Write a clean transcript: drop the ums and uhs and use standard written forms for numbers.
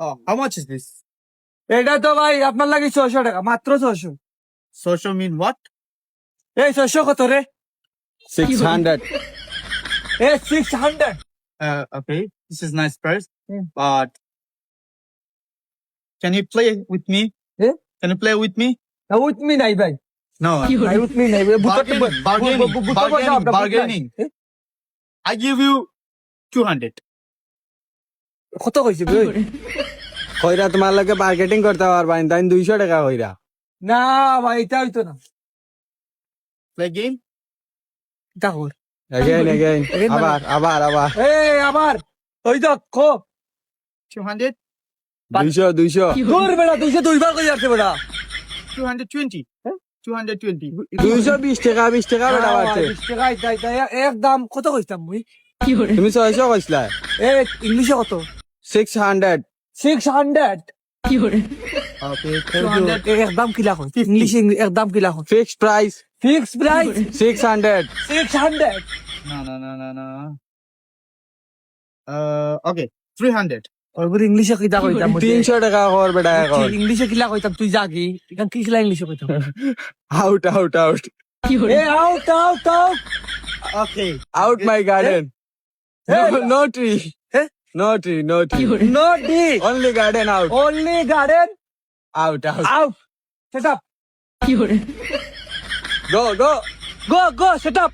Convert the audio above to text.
Oh, how much is this? এটা তো ভাই আপনার লাগে 600 টাকা, মাত্র 600। Social mean what? এই 600 কত রে? 600. এই 600। Okay, this is nice price, Hmm. but can you play with me? Eh? Can you play with me? না উইথ মি নাই ভাই, No. নাই উইথ মি নাই। Bargaining. I give you 200. কত কইছি ভাই? কইরা তোমার লগে মার্কেটিং করতে পারবা না, তাই 200 টাকা কইরা। না ভাই এটা হইতো না। Play game? দেখো Again. আবার। এই আবার ওই দেখো 200? 200. দূর বেড়া 200 দুইবার কই যাচ্ছে বেড়া। 220. Eh? 220. 220 টাকা বেটা বাড়ছে। একদম কত কইতাম মুই? তুমি 600 কইছলা। এ ইংলিশে কত? 600. 600। Okay, 200. একদম কিলা কই? ইংলিশে একদম কিলা কই? Fixed price. Fix price 600. 600। No. Okay, 300. ওইগুলো ইংলিশে কিলা কইতাম মুই? 300 টাকা কর বেটা এখন। ইংলিশে কিলা কইতাম তুই জাগি, এখন কি কিলা ইংলিশে কইতাম? Out. A out. Okay. Out my garden. Hey. No tree. Eh? No tree. No ডি, Only garden out. only garden Out. out. Set up. Go. Go set up.